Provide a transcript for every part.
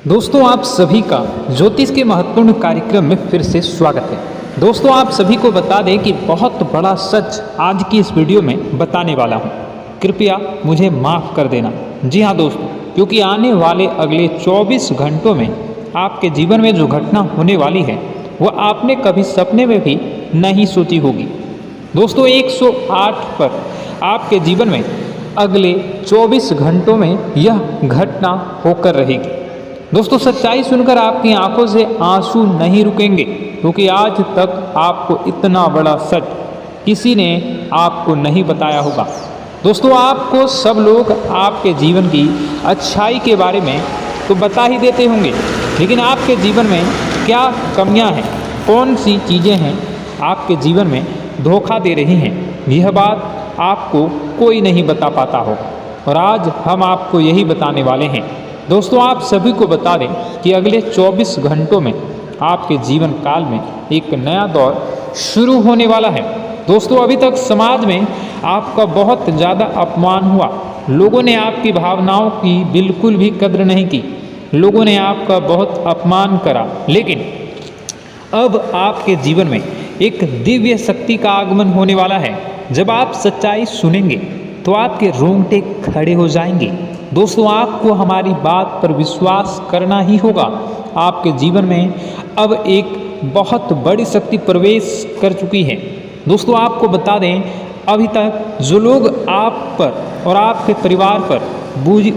दोस्तों आप सभी का ज्योतिष के महत्वपूर्ण कार्यक्रम में फिर से स्वागत है। दोस्तों आप सभी को बता दें कि बहुत बड़ा सच आज की इस वीडियो में बताने वाला हूं। कृपया मुझे माफ़ कर देना। जी हाँ दोस्तों, क्योंकि आने वाले अगले 24 घंटों में आपके जीवन में जो घटना होने वाली है वह आपने कभी सपने में भी नहीं सोची होगी। दोस्तों 108 पर आपके जीवन में अगले 24 घंटों में यह घटना होकर रहेगी। दोस्तों सच्चाई सुनकर आपकी आंखों से आंसू नहीं रुकेंगे, क्योंकि आज तक आपको इतना बड़ा सच किसी ने आपको नहीं बताया होगा। दोस्तों आपको सब लोग आपके जीवन की अच्छाई के बारे में तो बता ही देते होंगे, लेकिन आपके जीवन में क्या कमियां हैं, कौन सी चीज़ें हैं आपके जीवन में धोखा दे रही हैं, यह बात आपको कोई नहीं बता पाता होगा। और आज हम आपको यही बताने वाले हैं। दोस्तों आप सभी को बता दें कि अगले 24 घंटों में आपके जीवन काल में एक नया दौर शुरू होने वाला है। दोस्तों अभी तक समाज में आपका बहुत ज़्यादा अपमान हुआ। लोगों ने आपकी भावनाओं की बिल्कुल भी कद्र नहीं की। लोगों ने आपका बहुत अपमान करा, लेकिन अब आपके जीवन में एक दिव्य शक्ति का आगमन होने वाला है। जब आप सच्चाई सुनेंगे तो आपके रोंगटे खड़े हो जाएंगे। दोस्तों आपको हमारी बात पर विश्वास करना ही होगा। आपके जीवन में अब एक बहुत बड़ी शक्ति प्रवेश कर चुकी है। दोस्तों आपको बता दें, अभी तक जो लोग आप पर और आपके परिवार पर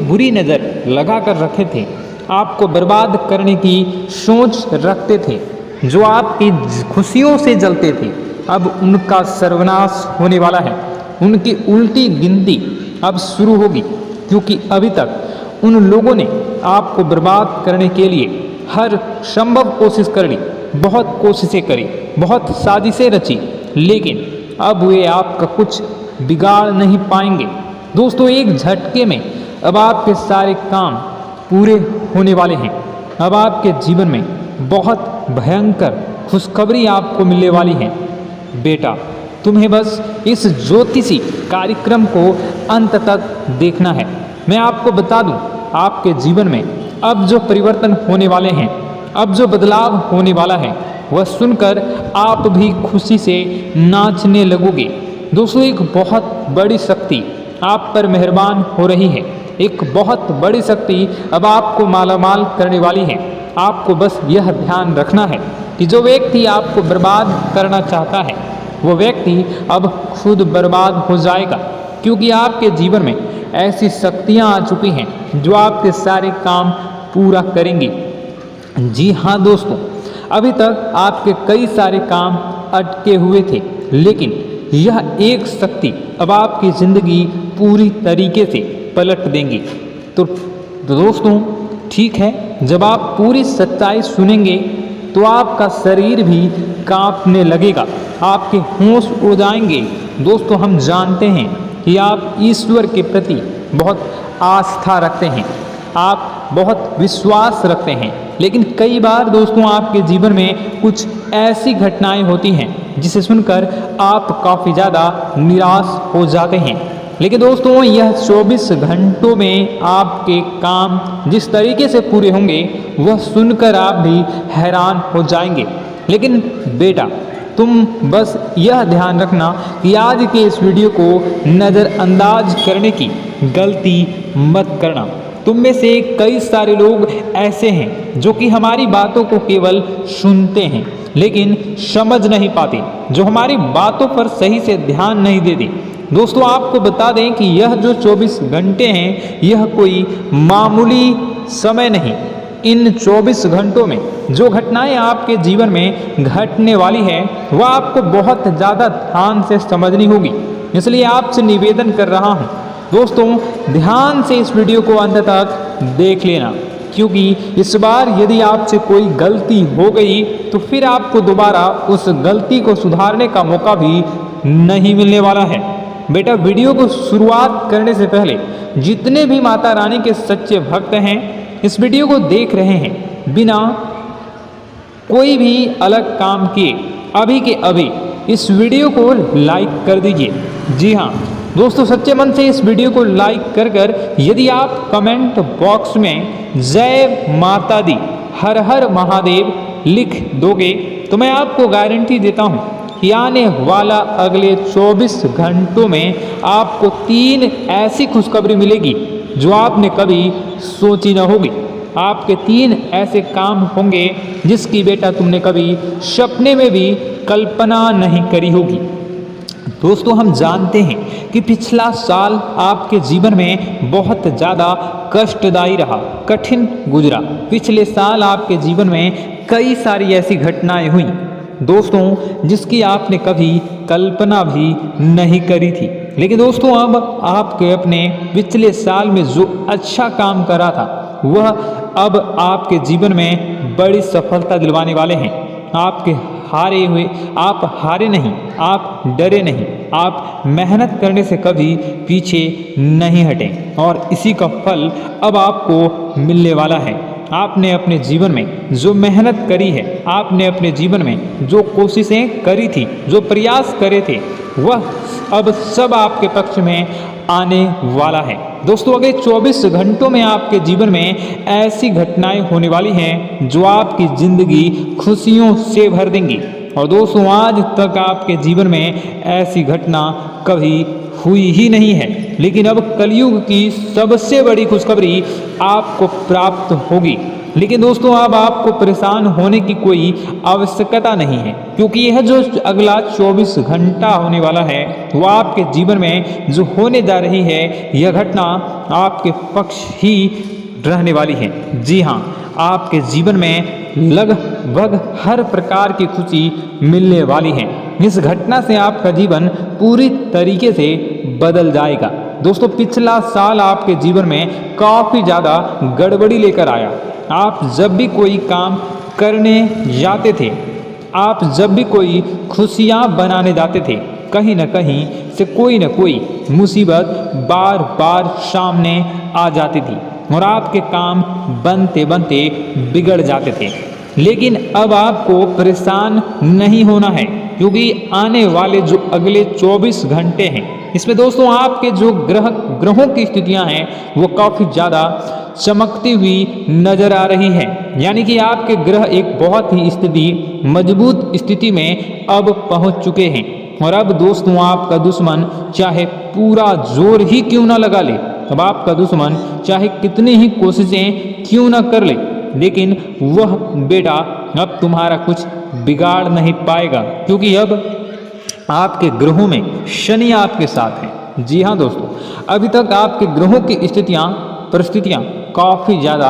बुरी नज़र लगा कर रखे थे, आपको बर्बाद करने की सोच रखते थे, जो आपकी खुशियों से जलते थे, अब उनका सर्वनाश होने वाला है। उनकी उल्टी गिनती अब शुरू होगी, क्योंकि अभी तक उन लोगों ने आपको बर्बाद करने के लिए हर संभव कोशिश कर ली, बहुत कोशिशें करी, बहुत साजिशें रची, लेकिन अब वे आपका कुछ बिगाड़ नहीं पाएंगे। दोस्तों एक झटके में अब आपके सारे काम पूरे होने वाले हैं। अब आपके जीवन में बहुत भयंकर खुशखबरी आपको मिलने वाली है। बेटा तुम्हें बस इस ज्योतिषी कार्यक्रम को अंत तक देखना है। मैं आपको बता दूं, आपके जीवन में अब जो परिवर्तन होने वाले हैं, अब जो बदलाव होने वाला है, वह सुनकर आप भी खुशी से नाचने लगोगे। दोस्तों एक बहुत बड़ी शक्ति आप पर मेहरबान हो रही है। एक बहुत बड़ी शक्ति अब आपको मालामाल करने वाली है। आपको बस यह ध्यान रखना है कि जो व्यक्ति आपको बर्बाद करना चाहता है, वो व्यक्ति अब खुद बर्बाद हो जाएगा, क्योंकि आपके जीवन में ऐसी शक्तियाँ आ चुकी हैं जो आपके सारे काम पूरा करेंगी। जी हाँ दोस्तों, अभी तक आपके कई सारे काम अटके हुए थे, लेकिन यह एक शक्ति अब आपकी ज़िंदगी पूरी तरीके से पलट देंगी। तो दोस्तों ठीक है, जब आप पूरी सच्चाई सुनेंगे तो आपका शरीर भी कांपने लगेगा, आपके होश उड़ जाएंगे। दोस्तों हम जानते हैं कि आप ईश्वर के प्रति बहुत आस्था रखते हैं, आप बहुत विश्वास रखते हैं, लेकिन कई बार दोस्तों आपके जीवन में कुछ ऐसी घटनाएं होती हैं जिसे सुनकर आप काफ़ी ज़्यादा निराश हो जाते हैं। लेकिन दोस्तों यह 24 घंटों में आपके काम जिस तरीके से पूरे होंगे वह सुनकर आप भी हैरान हो जाएंगे। लेकिन बेटा तुम बस यह ध्यान रखना कि आज के इस वीडियो को नज़रअंदाज करने की गलती मत करना। तुम में से कई सारे लोग ऐसे हैं जो कि हमारी बातों को केवल सुनते हैं लेकिन समझ नहीं पाते, जो हमारी बातों पर सही से ध्यान नहीं देते। दोस्तों आपको बता दें कि यह जो 24 घंटे हैं यह कोई मामूली समय नहीं। इन 24 घंटों में जो घटनाएं आपके जीवन में घटने वाली है वह आपको बहुत ज़्यादा ध्यान से समझनी होगी। इसलिए आपसे निवेदन कर रहा हूं, दोस्तों ध्यान से इस वीडियो को अंत तक देख लेना, क्योंकि इस बार यदि आपसे कोई गलती हो गई तो फिर आपको दोबारा उस गलती को सुधारने का मौका भी नहीं मिलने वाला है। बेटा वीडियो को शुरुआत करने से पहले जितने भी माता रानी के सच्चे भक्त हैं इस वीडियो को देख रहे हैं, बिना कोई भी अलग काम किए अभी के अभी इस वीडियो को लाइक कर दीजिए। जी हाँ दोस्तों सच्चे मन से इस वीडियो को लाइक कर यदि आप कमेंट बॉक्स में जय माता दी हर हर महादेव लिख दोगे तो मैं आपको गारंटी देता हूँ कि आने वाला अगले 24 घंटों में आपको 3 ऐसी खुशखबरी मिलेगी जो आपने कभी सोची न होगी। आपके 3 ऐसे काम होंगे जिसकी बेटा तुमने कभी सपने में भी कल्पना नहीं करी होगी। दोस्तों हम जानते हैं कि पिछला साल आपके जीवन में बहुत ज़्यादा कष्टदायी रहा, कठिन गुजरा। पिछले साल आपके जीवन में कई सारी ऐसी घटनाएं हुई दोस्तों जिसकी आपने कभी कल्पना भी नहीं करी थी। लेकिन दोस्तों अब आपके अपने पिछले साल में जो अच्छा काम करा था वह अब आपके जीवन में बड़ी सफलता दिलवाने वाले हैं। आपके हारे हुए, आप हारे नहीं, आप डरे नहीं, आप मेहनत करने से कभी पीछे नहीं हटे और इसी का फल अब आपको मिलने वाला है। आपने अपने जीवन में जो मेहनत करी है, आपने अपने जीवन में जो कोशिशें करी थी, जो प्रयास करे थे, वह अब सब आपके पक्ष में आने वाला है। दोस्तों अगले 24 घंटों में आपके जीवन में ऐसी घटनाएं होने वाली हैं जो आपकी ज़िंदगी खुशियों से भर देंगी। और दोस्तों आज तक आपके जीवन में ऐसी घटना कभी हुई ही नहीं है, लेकिन अब कलयुग की सबसे बड़ी खुशखबरी आपको प्राप्त होगी। लेकिन दोस्तों अब आपको परेशान होने की कोई आवश्यकता नहीं है, क्योंकि यह जो अगला 24 घंटा होने वाला है वो आपके जीवन में जो होने जा रही है यह घटना आपके पक्ष ही रहने वाली है। जी हाँ, आपके जीवन में लगभग हर प्रकार की खुशी मिलने वाली है। इस घटना से आपका जीवन पूरी तरीके से बदल जाएगा। दोस्तों पिछला साल आपके जीवन में काफ़ी ज़्यादा गड़बड़ी लेकर आया। आप जब भी कोई काम करने जाते थे, आप जब भी कोई खुशियाँ बनाने जाते थे, कहीं न कहीं से कोई न कोई मुसीबत बार बार सामने आ जाती थी और आपके काम बनते बनते बिगड़ जाते थे। लेकिन अब आपको परेशान नहीं होना है, क्योंकि आने वाले जो अगले 24 घंटे हैं इसमें दोस्तों आपके जो ग्रहों की स्थितियां हैं वो काफ़ी ज़्यादा चमकती हुई नजर आ रही है। यानी कि आपके ग्रह एक बहुत ही मजबूत स्थिति में अब पहुंच चुके हैं। और अब दोस्तों आपका दुश्मन चाहे पूरा जोर ही क्यों ना लगा ले, अब आपका दुश्मन चाहे कितनी ही कोशिशें क्यों ना कर ले, लेकिन वह बेटा अब तुम्हारा कुछ बिगाड़ नहीं पाएगा, क्योंकि अब आपके ग्रहों में शनि आपके साथ है। जी हाँ दोस्तों, अभी तक आपके ग्रहों की परिस्थितियाँ काफ़ी ज़्यादा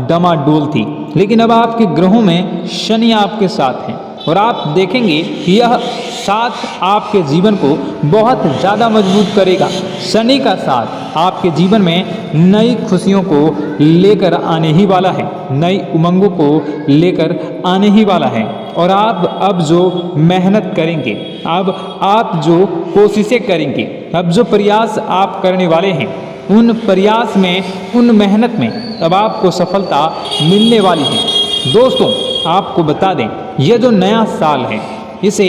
डमाडोल थी, लेकिन अब आपके ग्रहों में शनि आपके साथ हैं और आप देखेंगे कि यह साथ आपके जीवन को बहुत ज़्यादा मजबूत करेगा। शनि का साथ आपके जीवन में नई खुशियों को लेकर आने ही वाला है, नई उमंगों को लेकर आने ही वाला है। और आप अब जो मेहनत करेंगे, अब आप जो कोशिशें करेंगे, अब जो प्रयास आप करने वाले हैं, उन प्रयास में, उन मेहनत में अब आपको सफलता मिलने वाली है। दोस्तों आपको बता दें, यह जो नया साल है इसे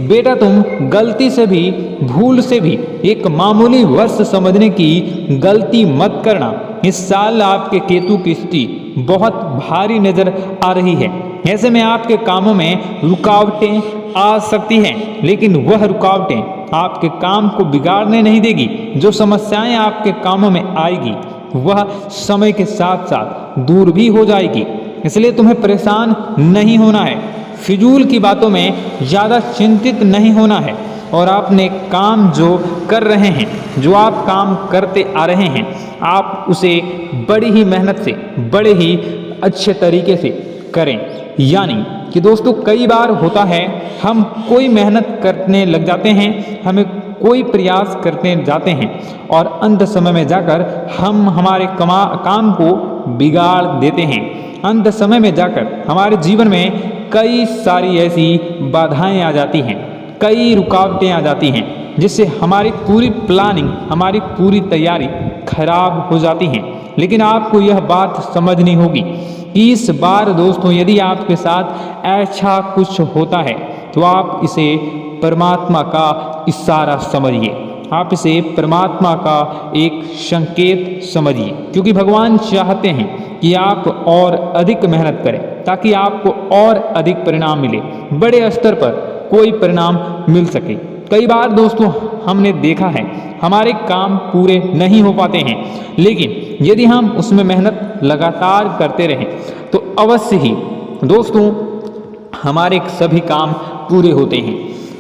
बेटा तुम गलती से भी, भूल से भी एक मामूली वर्ष समझने की गलती मत करना। इस साल आपके केतु की स्थिति बहुत भारी नजर आ रही है। ऐसे में आपके कामों में रुकावटें आ सकती हैं, लेकिन वह रुकावटें आपके काम को बिगाड़ने नहीं देगी। जो समस्याएं आपके कामों में आएगी वह समय के साथ साथ दूर भी हो जाएगी। इसलिए तुम्हें परेशान नहीं होना है, फिजूल की बातों में ज़्यादा चिंतित नहीं होना है और अपने काम जो कर रहे हैं, जो आप काम करते आ रहे हैं, आप उसे बड़ी ही मेहनत से, बड़े ही अच्छे तरीके से करें। यानी कि दोस्तों कई बार होता है हम कोई मेहनत करने लग जाते हैं, हमें कोई प्रयास करते जाते हैं और अंत समय में जाकर हम हमारे काम को बिगाड़ देते हैं। अंत समय में जाकर हमारे जीवन में कई सारी ऐसी बाधाएं आ जाती हैं, कई रुकावटें आ जाती हैं, जिससे हमारी पूरी प्लानिंग, हमारी पूरी तैयारी खराब हो जाती हैं। लेकिन आपको यह बात समझनी होगी कि इस बार दोस्तों यदि आपके साथ ऐसा कुछ होता है तो आप इसे परमात्मा का इशारा समझिए। आप इसे परमात्मा का एक संकेत समझिए, क्योंकि भगवान चाहते हैं कि आप और अधिक मेहनत करें ताकि आपको और अधिक परिणाम मिले, बड़े स्तर पर कोई परिणाम मिल सके। कई बार दोस्तों हमने देखा है हमारे काम पूरे नहीं हो पाते हैं, लेकिन यदि हम उसमें मेहनत लगातार करते रहें तो अवश्य ही दोस्तों हमारे सभी काम पूरे होते हैं।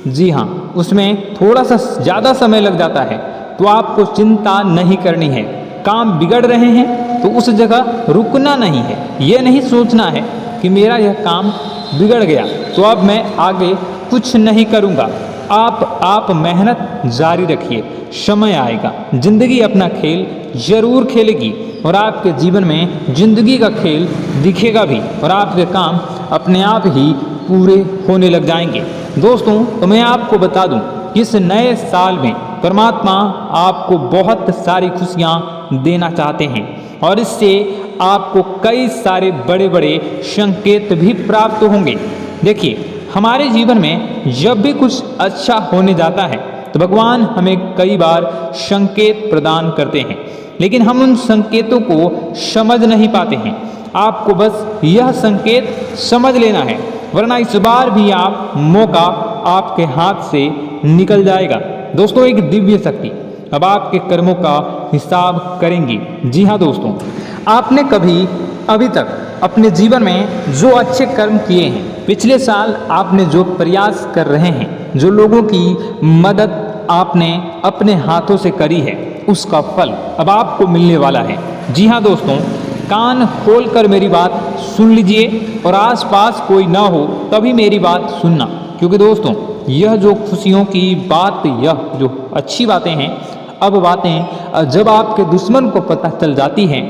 जी हाँ, उसमें थोड़ा सा ज़्यादा समय लग जाता है तो आपको चिंता नहीं करनी है। काम बिगड़ रहे हैं तो उस जगह रुकना नहीं है, ये नहीं सोचना है कि मेरा यह काम बिगड़ गया तो अब मैं आगे कुछ नहीं करूँगा। आप मेहनत जारी रखिए, समय आएगा, जिंदगी अपना खेल जरूर खेलेगी और आपके जीवन में जिंदगी का खेल दिखेगा भी और आपके काम अपने आप ही पूरे होने लग जाएंगे। दोस्तों तो मैं आपको बता दूं कि इस नए साल में परमात्मा आपको बहुत सारी खुशियां देना चाहते हैं और इससे आपको कई सारे बड़े बड़े संकेत भी प्राप्त होंगे। देखिए, हमारे जीवन में जब भी कुछ अच्छा होने जाता है तो भगवान हमें कई बार संकेत प्रदान करते हैं, लेकिन हम उन संकेतों को समझ नहीं पाते हैं। आपको बस यह संकेत समझ लेना है, वरना इस बार भी आप मौका आपके हाथ से निकल जाएगा। दोस्तों, एक दिव्य शक्ति अब आपके कर्मों का हिसाब करेंगी। जी हाँ दोस्तों, आपने कभी अभी तक अपने जीवन में जो अच्छे कर्म किए हैं, पिछले साल आपने जो प्रयास कर रहे हैं, जो लोगों की मदद आपने अपने हाथों से करी है, उसका फल अब आपको मिलने वाला है। जी हाँ दोस्तों, कान खोलकर मेरी बात सुन लीजिए और आसपास कोई ना हो तभी मेरी बात सुनना, क्योंकि दोस्तों यह जो खुशियों की बात, यह जो अच्छी बातें हैं, अब बातें जब आपके दुश्मन को पता चल जाती हैं,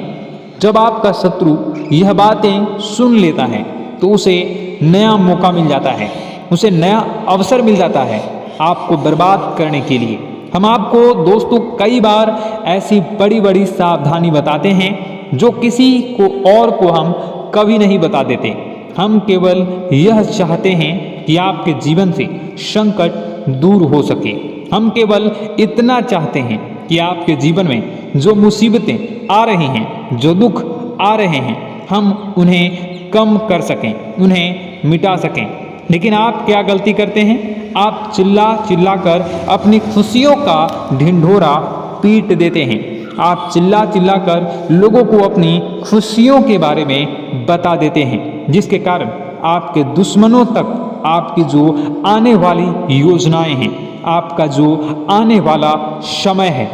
जब आपका शत्रु यह बातें सुन लेता है तो उसे नया मौका मिल जाता है, उसे नया अवसर मिल जाता है आपको बर्बाद करने के लिए। हम आपको दोस्तों कई बार ऐसी बड़ी बड़ी सावधानी बताते हैं जो किसी को और को हम कभी नहीं बता देते। हम केवल यह चाहते हैं कि आपके जीवन से संकट दूर हो सके। हम केवल इतना चाहते हैं कि आपके जीवन में जो मुसीबतें आ रही हैं, जो दुख आ रहे हैं, हम उन्हें कम कर सकें, उन्हें मिटा सकें। लेकिन आप क्या गलती करते हैं? आप चिल्ला चिल्ला कर अपनी खुशियों का ढिंढोरा पीट देते हैं। आप चिल्ला चिल्ला कर लोगों को अपनी खुशियों के बारे में बता देते हैं, जिसके कारण आपके दुश्मनों तक आपकी जो आने वाली योजनाएं हैं, आपका जो आने वाला समय है,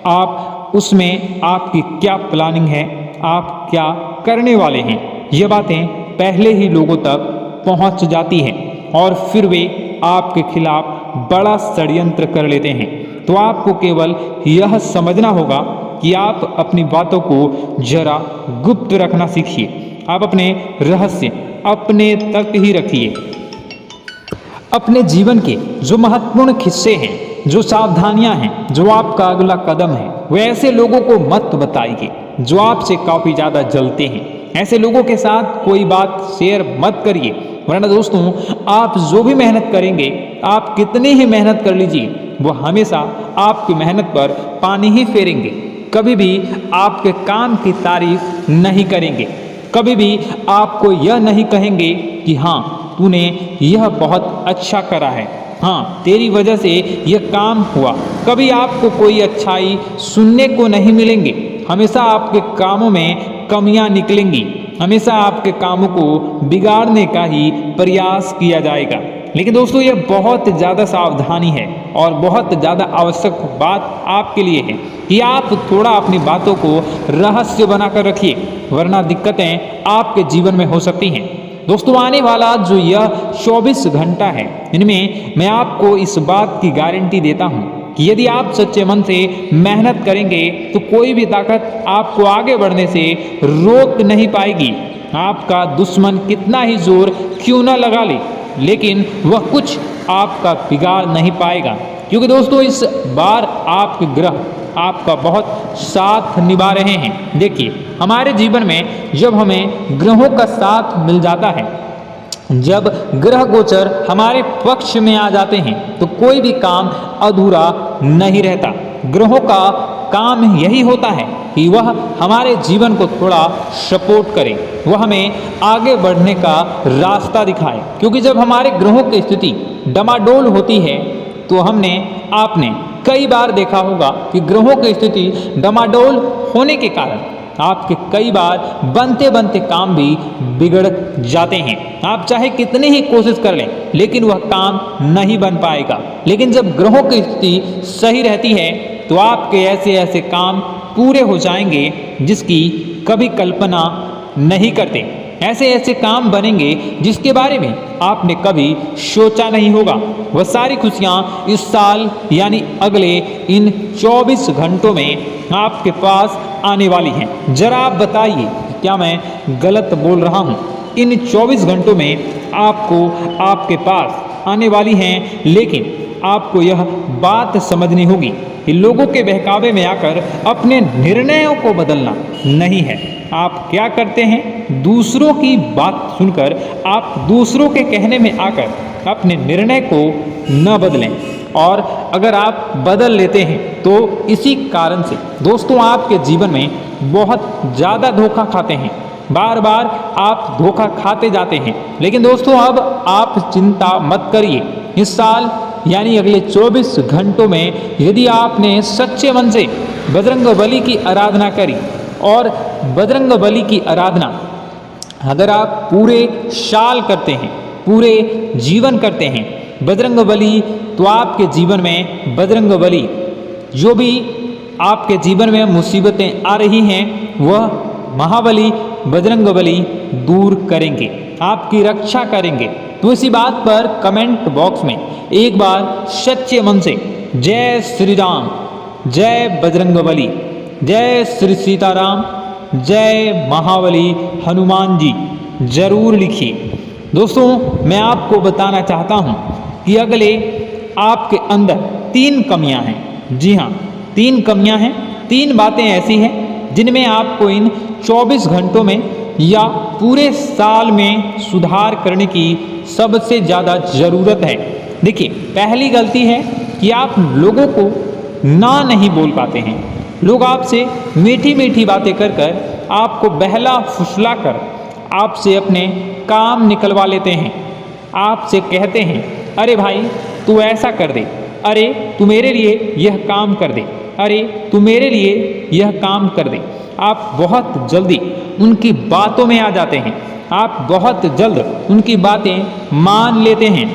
आप उसमें आपकी क्या प्लानिंग है, आप क्या करने वाले हैं, ये बातें पहले ही लोगों तक पहुंच जाती हैं और फिर वे आपके खिलाफ बड़ा षड्यंत्र कर लेते हैं। तो आपको केवल यह समझना होगा कि आप अपनी बातों को जरा गुप्त रखना सीखिए। आप अपने रहस्य अपने तक ही रखिए। अपने जीवन के जो महत्वपूर्ण किस्से हैं, जो सावधानियां हैं, जो आपका अगला कदम है, वो ऐसे लोगों को मत बताइए जो आपसे काफ़ी ज़्यादा जलते हैं। ऐसे लोगों के साथ कोई बात शेयर मत करिए, वरना दोस्तों आप जो भी मेहनत करेंगे, आप कितनी ही मेहनत कर लीजिए, वो हमेशा आपकी मेहनत पर पानी ही फेरेंगे। कभी भी आपके काम की तारीफ नहीं करेंगे, कभी भी आपको यह नहीं कहेंगे कि हाँ तूने यह बहुत अच्छा करा है, हाँ तेरी वजह से यह काम हुआ। कभी आपको कोई अच्छाई सुनने को नहीं मिलेंगे। हमेशा आपके कामों में कमियां निकलेंगी, हमेशा आपके कामों को बिगाड़ने का ही प्रयास किया जाएगा। लेकिन दोस्तों यह बहुत ज़्यादा सावधानी है और बहुत ज़्यादा आवश्यक बात आपके लिए है कि आप थोड़ा अपनी बातों को रहस्य बनाकर रखिए, वरना दिक्कतें आपके जीवन में हो सकती हैं। दोस्तों आने वाला जो यह 24 घंटा है, इनमें मैं आपको इस बात की गारंटी देता हूँ कि यदि आप सच्चे मन से मेहनत करेंगे तो कोई भी ताकत आपको आगे बढ़ने से रोक नहीं पाएगी। आपका दुश्मन कितना ही जोर क्यों न लगा ले, लेकिन वह कुछ आपका बिगाड़ नहीं पाएगा, क्योंकि दोस्तों इस बार आपके ग्रह आपका बहुत साथ निभा रहे हैं। देखिए, हमारे जीवन में जब हमें ग्रहों का साथ मिल जाता है, जब ग्रह गोचर हमारे पक्ष में आ जाते हैं, तो कोई भी काम अधूरा नहीं रहता। ग्रहों का काम यही होता है कि वह हमारे जीवन को थोड़ा सपोर्ट करे, वह हमें आगे बढ़ने का रास्ता दिखाए। क्योंकि जब हमारे ग्रहों की स्थिति डमाडोल होती है तो आपने कई बार देखा होगा कि ग्रहों की स्थिति डमाडोल होने के कारण आपके कई बार बनते बनते काम भी बिगड़ जाते हैं। आप चाहे कितनी ही कोशिश कर लें लेकिन वह काम नहीं बन पाएगा। लेकिन जब ग्रहों की स्थिति सही रहती है तो आपके ऐसे ऐसे काम पूरे हो जाएंगे जिसकी कभी कल्पना नहीं करते। ऐसे ऐसे काम बनेंगे जिसके बारे में आपने कभी सोचा नहीं होगा। वह सारी खुशियाँ इस साल यानी अगले इन 24 घंटों में आपके पास आने वाली हैं। जरा आप बताइए क्या मैं गलत बोल रहा हूँ? इन 24 घंटों में आपको आपके पास आने वाली हैं, लेकिन आपको यह बात समझनी होगी कि लोगों के बहकावे में आकर अपने निर्णयों को बदलना नहीं है। आप क्या करते हैं? दूसरों की बात सुनकर आप दूसरों के कहने में आकर अपने निर्णय को न बदलें, और अगर आप बदल लेते हैं तो इसी कारण से दोस्तों आपके जीवन में बहुत ज़्यादा धोखा खाते हैं। बार बार आप धोखा खाते जाते हैं। लेकिन दोस्तों अब आप चिंता मत करिए। इस साल यानी अगले 24 घंटों में यदि आपने सच्चे मन से बजरंगबली की आराधना करी, और बजरंगबली की आराधना अगर आप पूरे साल करते हैं, पूरे जीवन करते हैं बजरंगबली, तो आपके जीवन में बजरंगबली जो भी आपके जीवन में मुसीबतें आ रही हैं वह महाबली बजरंगबली दूर करेंगे, आपकी रक्षा करेंगे। तो इसी बात पर कमेंट बॉक्स में एक बार सच्चे मन से जय श्री राम, जय बजरंगबली, जय श्री सीताराम, जय महाबली हनुमान जी जरूर लिखिए। दोस्तों मैं आपको बताना चाहता हूँ कि अगले आपके अंदर 3 कमियां हैं। जी हाँ, 3 कमियां हैं। 3 बातें ऐसी हैं जिनमें आपको इन 24 घंटों में या पूरे साल में सुधार करने की सबसे ज़्यादा ज़रूरत है। देखिए, पहली गलती है कि आप लोगों को ना नहीं बोल पाते हैं। लोग आपसे मीठी मीठी बातें कर कर आपको बहला फुसला कर आपसे अपने काम निकलवा लेते हैं। आपसे कहते हैं अरे भाई तू ऐसा कर दे, अरे तू मेरे लिए यह काम कर दे, अरे तू मेरे लिए यह काम कर दे। आप बहुत जल्दी उनकी बातों में आ जाते हैं, आप बहुत जल्द उनकी बातें मान लेते हैं।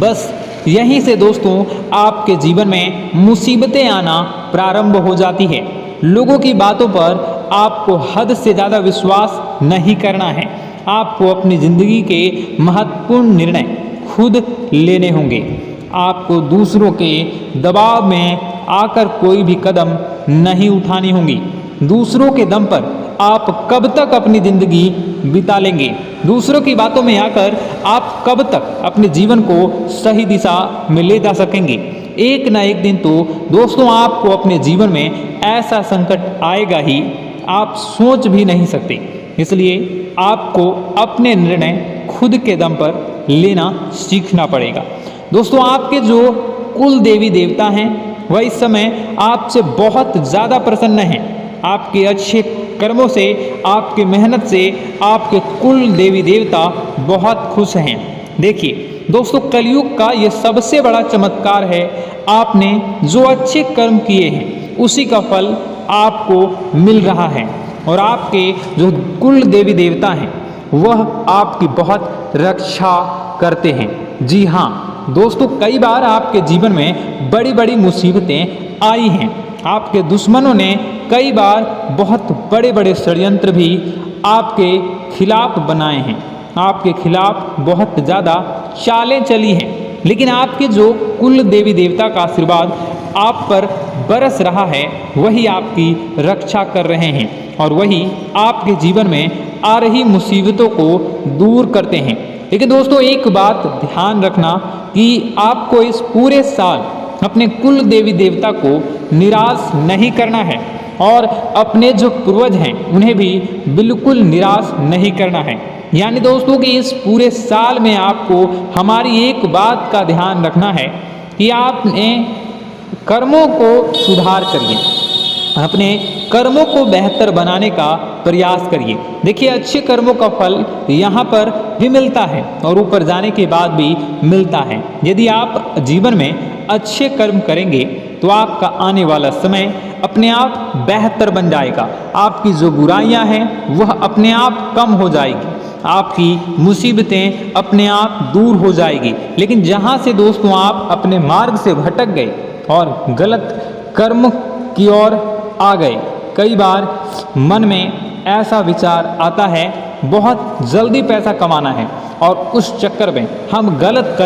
बस यहीं से दोस्तों आपके जीवन में मुसीबतें आना प्रारंभ हो जाती है। लोगों की बातों पर आपको हद से ज़्यादा विश्वास नहीं करना है। आपको अपनी ज़िंदगी के महत्वपूर्ण निर्णय खुद लेने होंगे। आपको दूसरों के दबाव में आकर कोई भी कदम नहीं उठानी होंगी। दूसरों के दम पर आप कब तक अपनी ज़िंदगी बिता लेंगे? दूसरों की बातों में आकर आप कब तक अपने जीवन को सही दिशा में ले जा सकेंगे? एक ना एक दिन तो दोस्तों आपको अपने जीवन में ऐसा संकट आएगा ही, आप सोच भी नहीं सकते। इसलिए आपको अपने निर्णय खुद के दम पर लेना सीखना पड़ेगा। दोस्तों आपके जो कुल देवी देवता हैं वह इस समय आपसे बहुत ज़्यादा प्रसन्न हैं। आपके अच्छे कर्मों से, आपके मेहनत से आपके कुल देवी देवता बहुत खुश हैं। देखिए दोस्तों, कलयुग का ये सबसे बड़ा चमत्कार है। आपने जो अच्छे कर्म किए हैं उसी का फल आपको मिल रहा है, और आपके जो कुल देवी देवता हैं वह आपकी बहुत रक्षा करते हैं। जी हाँ दोस्तों, कई बार आपके जीवन में बड़ी बड़ी मुसीबतें आई हैं। आपके दुश्मनों ने कई बार बहुत बड़े बड़े षड्यंत्र भी आपके खिलाफ बनाए हैं, आपके खिलाफ बहुत ज़्यादा चालें चली हैं। लेकिन आपके जो कुल देवी देवता का आशीर्वाद आप पर बरस रहा है वही आपकी रक्षा कर रहे हैं, और वही आपके जीवन में आ रही मुसीबतों को दूर करते हैं। लेकिन दोस्तों एक बात ध्यान रखना कि आपको इस पूरे साल अपने कुल देवी देवता को निराश नहीं करना है, और अपने जो पूर्वज हैं उन्हें भी बिल्कुल निराश नहीं करना है। यानी दोस्तों कि इस पूरे साल में आपको हमारी एक बात का ध्यान रखना है कि आपने कर्मों को सुधार करिए, अपने कर्मों को बेहतर बनाने का प्रयास करिए। देखिए, अच्छे कर्मों का फल यहाँ पर भी मिलता है और ऊपर जाने के बाद भी मिलता है। यदि आप जीवन में अच्छे कर्म करेंगे तो आपका आने वाला समय अपने आप बेहतर बन जाएगा। आपकी जो बुराइयां हैं वह अपने आप कम हो जाएगी, आपकी मुसीबतें अपने आप दूर हो जाएगी। लेकिन जहाँ से दोस्तों आप अपने मार्ग से भटक गए और गलत कर्म की ओर आ गए, कई बार मन में ऐसा विचार आता है बहुत जल्दी पैसा कमाना है और उस चक्कर में हम गलत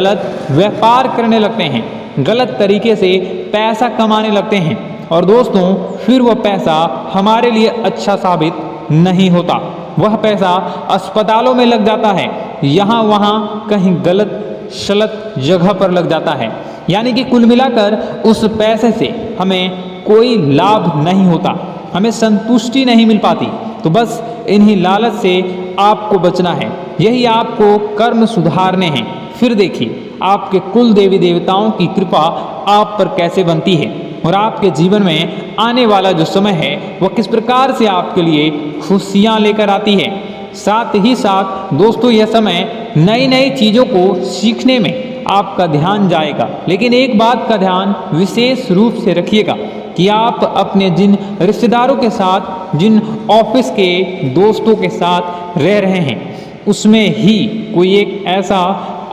व्यापार करने लगते हैं, गलत तरीके से पैसा कमाने लगते हैं और दोस्तों फिर वह पैसा हमारे लिए अच्छा साबित नहीं होता। वह पैसा अस्पतालों में लग जाता है, यहाँ वहाँ कहीं गलत शलत जगह पर लग जाता है। यानी कि कुल मिलाकर उस पैसे से हमें कोई लाभ नहीं होता, हमें संतुष्टि नहीं मिल पाती। तो बस इन्हीं लालच से आपको बचना है, यही आपको कर्म सुधारने हैं। फिर देखिए आपके कुल देवी देवताओं की कृपा आप पर कैसे बनती है और आपके जीवन में आने वाला जो समय है वह किस प्रकार से आपके लिए खुशियाँ लेकर आती है। साथ ही साथ दोस्तों यह समय नई नई चीज़ों को सीखने में आपका ध्यान जाएगा। लेकिन एक बात का ध्यान विशेष रूप से रखिएगा कि आप अपने जिन रिश्तेदारों के साथ, जिन ऑफिस के दोस्तों के साथ रह रहे हैं, उसमें ही कोई एक ऐसा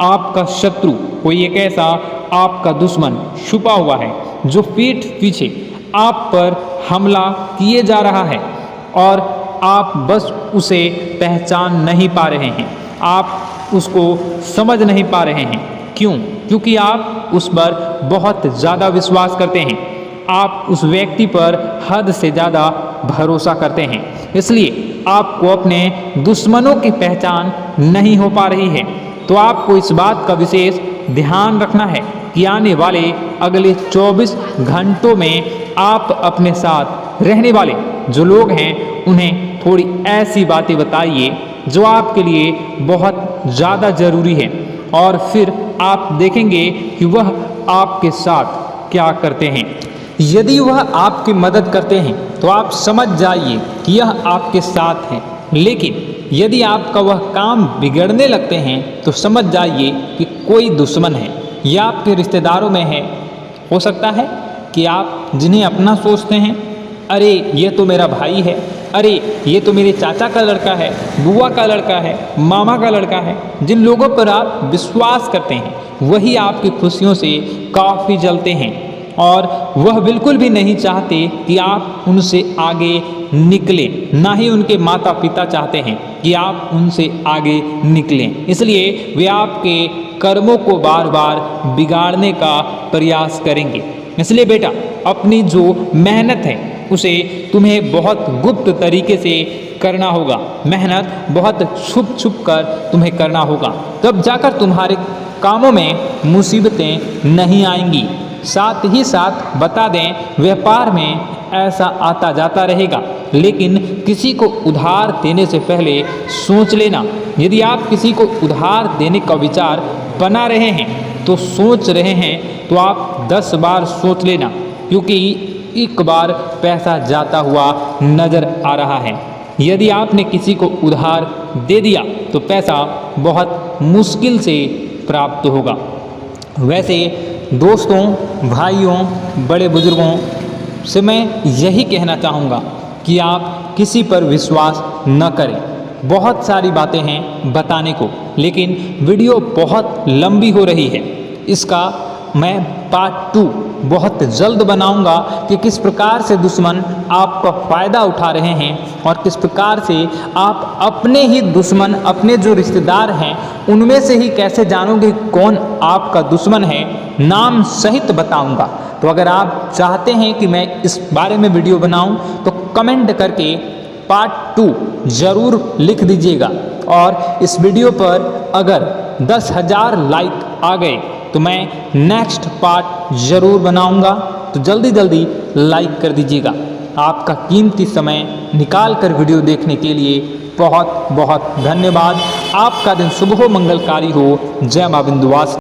आपका शत्रु, कोई एक ऐसा आपका दुश्मन छुपा हुआ है जो पीठ पीछे आप पर हमला किए जा रहा है और आप बस उसे पहचान नहीं पा रहे हैं, आप उसको समझ नहीं पा रहे हैं। क्यों? क्योंकि आप उस पर बहुत ज़्यादा विश्वास करते हैं, आप उस व्यक्ति पर हद से ज़्यादा भरोसा करते हैं, इसलिए आपको अपने दुश्मनों की पहचान नहीं हो पा रही है। तो आपको इस बात का विशेष ध्यान रखना है कि आने वाले अगले 24 घंटों में आप अपने साथ रहने वाले जो लोग हैं उन्हें थोड़ी ऐसी बातें बताइए जो आपके लिए बहुत ज़्यादा ज़रूरी है और फिर आप देखेंगे कि वह आपके साथ क्या करते हैं। यदि वह आपकी मदद करते हैं तो आप समझ जाइए कि यह आपके साथ हैं, लेकिन यदि आपका वह काम बिगड़ने लगते हैं तो समझ जाइए कि कोई दुश्मन है या आपके रिश्तेदारों में है। हो सकता है कि आप जिन्हें अपना सोचते हैं, अरे ये तो मेरा भाई है, अरे ये तो मेरे चाचा का लड़का है, बुआ का लड़का है, मामा का लड़का है, जिन लोगों पर आप विश्वास करते हैं वही आपकी खुशियों से काफ़ी जलते हैं और वह बिल्कुल भी नहीं चाहते कि आप उनसे आगे निकलें, ना ही उनके माता पिता चाहते हैं कि आप उनसे आगे निकलें। इसलिए वे आपके कर्मों को बार बार बिगाड़ने का प्रयास करेंगे। इसलिए बेटा, अपनी जो मेहनत है उसे तुम्हें बहुत गुप्त तरीके से करना होगा, मेहनत बहुत छुप छुप कर तुम्हें करना होगा, तब जाकर तुम्हारे कामों में मुसीबतें नहीं आएंगी। साथ ही साथ बता दें, व्यापार में ऐसा आता जाता रहेगा, लेकिन किसी को उधार देने से पहले सोच लेना। यदि आप किसी को उधार देने का विचार बना रहे हैं तो सोच रहे हैं तो आप 10 बार सोच लेना, क्योंकि एक बार पैसा जाता हुआ नज़र आ रहा है। यदि आपने किसी को उधार दे दिया तो पैसा बहुत मुश्किल से प्राप्त होगा। वैसे दोस्तों, भाइयों, बड़े बुजुर्गों से मैं यही कहना चाहूँगा कि आप किसी पर विश्वास न करें। बहुत सारी बातें हैं बताने को, लेकिन वीडियो बहुत लंबी हो रही है। इसका मैं पार्ट 2 बहुत जल्द बनाऊंगा कि किस प्रकार से दुश्मन आपका फ़ायदा उठा रहे हैं और किस प्रकार से आप अपने ही दुश्मन, अपने जो रिश्तेदार हैं उनमें से ही कैसे जानोगे कौन आपका दुश्मन है, नाम सहित बताऊंगा। तो अगर आप चाहते हैं कि मैं इस बारे में वीडियो बनाऊं तो कमेंट करके पार्ट 2 ज़रूर लिख दीजिएगा। और इस वीडियो पर अगर 10,000 लाइक आ गए तो मैं नेक्स्ट पार्ट ज़रूर बनाऊंगा। तो जल्दी जल्दी लाइक कर दीजिएगा। आपका कीमती समय निकाल कर वीडियो देखने के लिए बहुत बहुत धन्यवाद। आपका दिन शुभ हो, मंगलकारी हो। जय मां विंध्यवासिनी।